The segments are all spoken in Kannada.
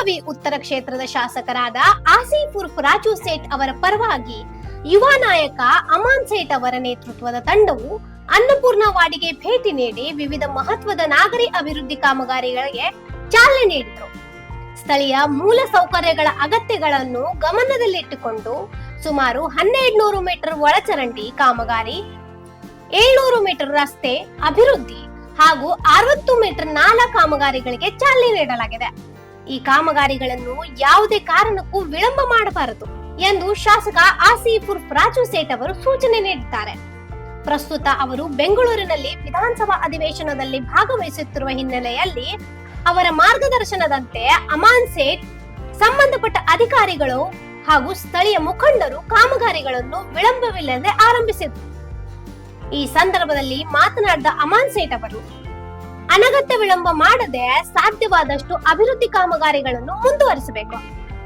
ಬೆಳಗಾವಿ ಉತ್ತರ ಕ್ಷೇತ್ರದ ಶಾಸಕರಾದ ಆಸಿಫ್ ಉರ್ಫ್ ರಾಜು ಸೇಠ್ ಅವರ ಪರವಾಗಿ ಯುವ ನಾಯಕ ಅಮಾನ್ ಸೇಠ್ ಅವರ ನೇತೃತ್ವದ ತಂಡವು ಅನ್ನಪೂರ್ಣವಾಡಿಗೆ ಭೇಟಿ ನೀಡಿ ವಿವಿಧ ಮಹತ್ವದ ನಾಗರಿ ಅಭಿವೃದ್ಧಿ ಕಾಮಗಾರಿಗಳಿಗೆ ಚಾಲನೆ ನೀಡಿದರು. ಸ್ಥಳೀಯ ಮೂಲ ಸೌಕರ್ಯಗಳ ಅಗತ್ಯಗಳನ್ನು ಗಮನದಲ್ಲಿಟ್ಟುಕೊಂಡು ಸುಮಾರು 1200 ಮೀಟರ್ ಒಳಚರಂಡಿ ಕಾಮಗಾರಿ, 700 ಮೀಟರ್ ರಸ್ತೆ ಅಭಿವೃದ್ಧಿ ಹಾಗೂ 60 ಮೀಟರ್ ನಾಲಾ ಕಾಮಗಾರಿಗಳಿಗೆ ಚಾಲನೆ ನೀಡಲಾಗಿದೆ. ಈ ಕಾಮಗಾರಿಗಳನ್ನು ಯಾವುದೇ ಕಾರಣಕ್ಕೂ ವಿಳಂಬ ಮಾಡಬಾರದು ಎಂದು ಶಾಸಕ ಆಸಿಫ್ ಉರ್ಫ್ ರಾಜು ಸೇಠ್ ಅವರು ಸೂಚನೆ ನೀಡಿದ್ದಾರೆ. ಪ್ರಸ್ತುತ ಅವರು ಬೆಂಗಳೂರಿನಲ್ಲಿ ವಿಧಾನಸಭಾ ಅಧಿವೇಶನದಲ್ಲಿ ಭಾಗವಹಿಸುತ್ತಿರುವ ಹಿನ್ನೆಲೆಯಲ್ಲಿ ಅವರ ಮಾರ್ಗದರ್ಶನದಂತೆ ಅಮಾನ್ ಸೇಠ್ ಸಂಬಂಧಪಟ್ಟ ಅಧಿಕಾರಿಗಳು ಹಾಗೂ ಸ್ಥಳೀಯ ಮುಖಂಡರು ಕಾಮಗಾರಿಗಳನ್ನು ವಿಳಂಬವಿಲ್ಲದೆ ಆರಂಭಿಸಿದರು. ಈ ಸಂದರ್ಭದಲ್ಲಿ ಮಾತನಾಡಿದ ಅಮಾನ್ ಸೇಠ್ ಅವರು ಅನಗತ್ಯ ವಿಳಂಬ ಮಾಡದೆ ಸಾಧ್ಯವಾದಷ್ಟು ಅಭಿವೃದ್ಧಿ ಕಾಮಗಾರಿಗಳನ್ನು ಮುಂದುವರಿಸಬೇಕು.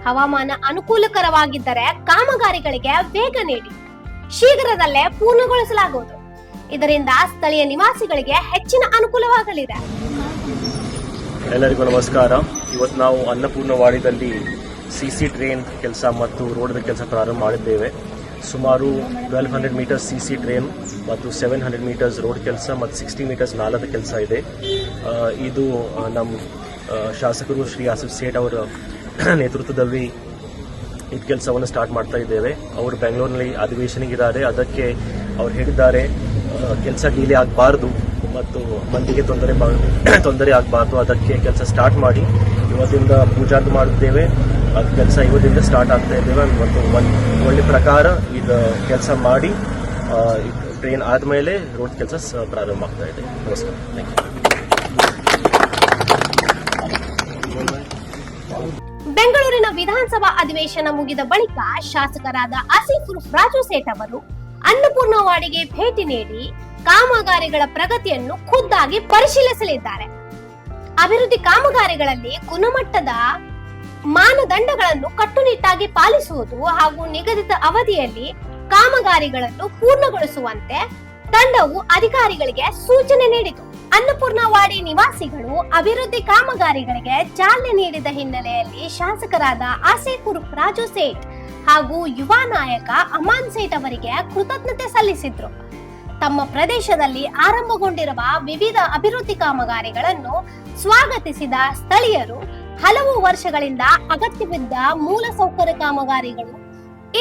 ಹವಾಮಾನ ಅನುಕೂಲಕರವಾಗಿದ್ದರೆ ಕಾಮಗಾರಿಗಳಿಗೆ ವೇಗ ನೀಡಿ ಶೀಘ್ರದಲ್ಲೇ ಪೂರ್ಣಗೊಳಿಸಲಾಗುವುದು. ಇದರಿಂದ ಸ್ಥಳೀಯ ನಿವಾಸಿಗಳಿಗೆ ಹೆಚ್ಚಿನ ಅನುಕೂಲವಾಗಲಿದೆ. ಎಲ್ಲರಿಗೂ ನಮಸ್ಕಾರ. ಇವತ್ತು ನಾವು ಅನ್ನಪೂರ್ಣವಾಡಿದಲ್ಲಿ ಸಿಸಿ ಟ್ರೈನ್ ಕೆಲಸ ಮತ್ತು ರೋಡ್ ಕೆಲಸ ಪ್ರಾರಂಭ ಮಾಡಿದ್ದೇವೆ. ಸುಮಾರು 1200 ಮೀಟರ್ಸ್ ಸಿಸಿ ಟ್ರೈನ್ ಮತ್ತು 700 ಮೀಟರ್ಸ್ ರೋಡ್ ಕೆಲಸ ಮತ್ತು 60 ಮೀಟರ್ಸ್ ನಾಲದ ಕೆಲಸ ಇದೆ. ಇದು ನಮ್ಮ ಶಾಸಕರು ಶ್ರೀ ಆಸಿಫ್ ಸೇಠ್ ಅವರ ನೇತೃತ್ವದಲ್ಲಿ ಇದು ಕೆಲಸವನ್ನು ಸ್ಟಾರ್ಟ್ ಮಾಡ್ತಾ ಇದ್ದೇವೆ. ಅವರು ಬೆಂಗಳೂರಿನಲ್ಲಿ ಅಧಿವೇಶನಗಿದ್ದಾರೆ. ಅದಕ್ಕೆ ಅವ್ರು ಹೇಳಿದ್ದಾರೆ ಕೆಲಸ ಡಿಲೇ ಆಗಬಾರ್ದು ಮತ್ತು ಮಂದಿಗೆ ತೊಂದರೆ ಆಗಬಾರ್ದು. ಅದಕ್ಕೆ ಕೆಲಸ ಸ್ಟಾರ್ಟ್ ಮಾಡಿ ಇವತ್ತಿಂದ ಪೂಜಾರ್ದು ಮಾಡಿದ್ದೇವೆ. ಅದು ಕೆಲಸ ಇವತ್ತಿಂದ ಸ್ಟಾರ್ಟ್ ಆಗ್ತಾ ಇದ್ದೇವೆ ಮತ್ತು ಒಂದು ಒಳ್ಳೆ ಪ್ರಕಾರ ಇದು ಕೆಲಸ ಮಾಡಿ ಟ್ರೈನ್ ಆದಮೇಲೆ ರೋಡ್ ಕೆಲಸ ಪ್ರಾರಂಭ ಆಗ್ತಾ ಇದೆ. ನಮಸ್ಕಾರ. Thank you. ಬೆಂಗಳೂರಿನ ವಿಧಾನಸಭಾ ಅಧಿವೇಶನ ಮುಗಿದ ಬಳಿಕ ಶಾಸಕರಾದ ಆಸಿಫ್ ಉರ್ಫ್ ರಾಜು ಸೇಠ್ ಅವರು ಅನ್ನಪೂರ್ಣವಾಡಿಗೆ ಭೇಟಿ ನೀಡಿ ಕಾಮಗಾರಿಗಳ ಪ್ರಗತಿಯನ್ನು ಖುದ್ದಾಗಿ ಪರಿಶೀಲಿಸಲಿದ್ದಾರೆ. ಅಭಿವೃದ್ಧಿ ಕಾಮಗಾರಿಗಳಲ್ಲಿ ಗುಣಮಟ್ಟದ ಮಾನದಂಡಗಳನ್ನು ಕಟ್ಟುನಿಟ್ಟಾಗಿ ಪಾಲಿಸುವುದು ಹಾಗೂ ನಿಗದಿತ ಅವಧಿಯಲ್ಲಿ ಕಾಮಗಾರಿಗಳನ್ನು ಪೂರ್ಣಗೊಳಿಸುವಂತೆ ತಂಡವು ಅಧಿಕಾರಿಗಳಿಗೆ ಸೂಚನೆ ನೀಡಿತು. ಅನ್ನಪೂರ್ಣವಾಡಿ ನಿವಾಸಿಗಳು ಅಭಿವೃದ್ಧಿ ಕಾಮಗಾರಿಗಳಿಗೆ ಚಾಲನೆ ನೀಡಿದ ಹಿನ್ನೆಲೆಯಲ್ಲಿ ಶಾಸಕರಾದ ಆಸಿಫ್ ಉರ್ಫ್ ರಾಜು ಸೇಠ್ ಹಾಗೂ ಯುವ ನಾಯಕ ಅಮಾನ್ ಸೇಠ್ ಅವರಿಗೆ ಕೃತಜ್ಞತೆ ಸಲ್ಲಿಸಿದ್ರು. ತಮ್ಮ ಪ್ರದೇಶದಲ್ಲಿ ಆರಂಭಗೊಂಡಿರುವ ವಿವಿಧ ಅಭಿವೃದ್ಧಿ ಕಾಮಗಾರಿಗಳನ್ನು ಸ್ವಾಗತಿಸಿದ ಸ್ಥಳೀಯರು ಹಲವು ವರ್ಷಗಳಿಂದ ಅಗತ್ಯವಿದ್ದ ಮೂಲ ಸೌಕರ್ಯ ಕಾಮಗಾರಿಗಳು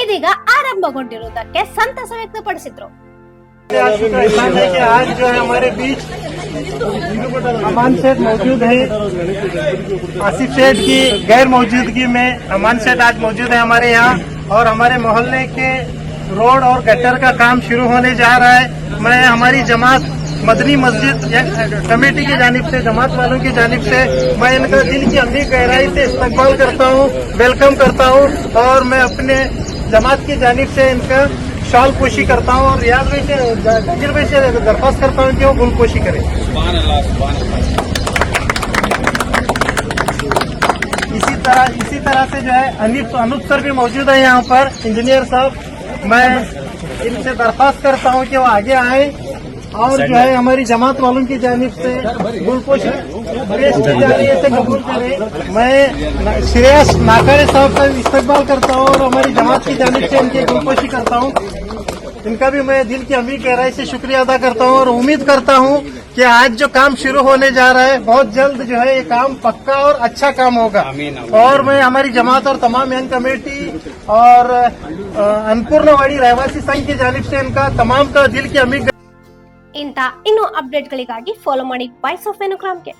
ಇದೀಗ ಆರಂಭಗೊಂಡಿರುವುದಕ್ಕೆ ಸಂತಸ ವ್ಯಕ್ತಪಡಿಸಿದ್ರು. आज जो है हमारे बीच अमान सेठ मौजूद है. आसिफ सेठ की गैर मौजूदगी में अमान सेठ आज मौजूद है हमारे यहाँ और हमारे मोहल्ले के रोड और गटर का काम शुरू होने जा रहा है. मैं हमारी जमात मदनी मस्जिद कमेटी की जानिब से, जमात वालों की जानिब से मैं इनका दिल की अभी गहराई से इस्तकबाल करता हूँ, वेलकम करता हूँ और मैं अपने जमात की जानिब से इनका शाल पोशी करता हूँ और रियाज भाई से, जाकिर भाई से दरख्वास्त करता हूँ कि वो गुल पोशी करें. इसी तरह से जो है अनूप सर भी मौजूद है यहाँ पर, इंजीनियर साहब. मैं इनसे दरख्वास्त करता हूँ कि वो आगे आए और जो है हमारी जमात वालों की जानिब से गुलपोशी से कबूल करें. मैं श्रेयस नाकारे साहब का इस्तकबाल करता हूँ और हमारी जमात की जानिब से इनकी गुलपोशी करता हूँ. इनका भी मैं दिल की अमी गहराई से शुक्रिया अदा करता हूँ और उम्मीद करता हूँ कि आज जो काम शुरू होने जा रहा है बहुत जल्द जो है ये काम पक्का और अच्छा काम होगा. और मैं हमारी जमात और तमाम यंग कमेटी और अन्नपूर्णवाड़ी रहवासी संघ की जानिब से इनका तमाम का दिल की अमी. ಇಂಥ ಇನ್ನೂ ಅಪ್ಡೇಟ್ಗಳಿಗಾಗಿ ಫಾಲೋ ಮಾಡಿ ವಾಯ್ಸ್ ಆಫ್ ವೆನುಗ್ರಾಮ್ಗೆ.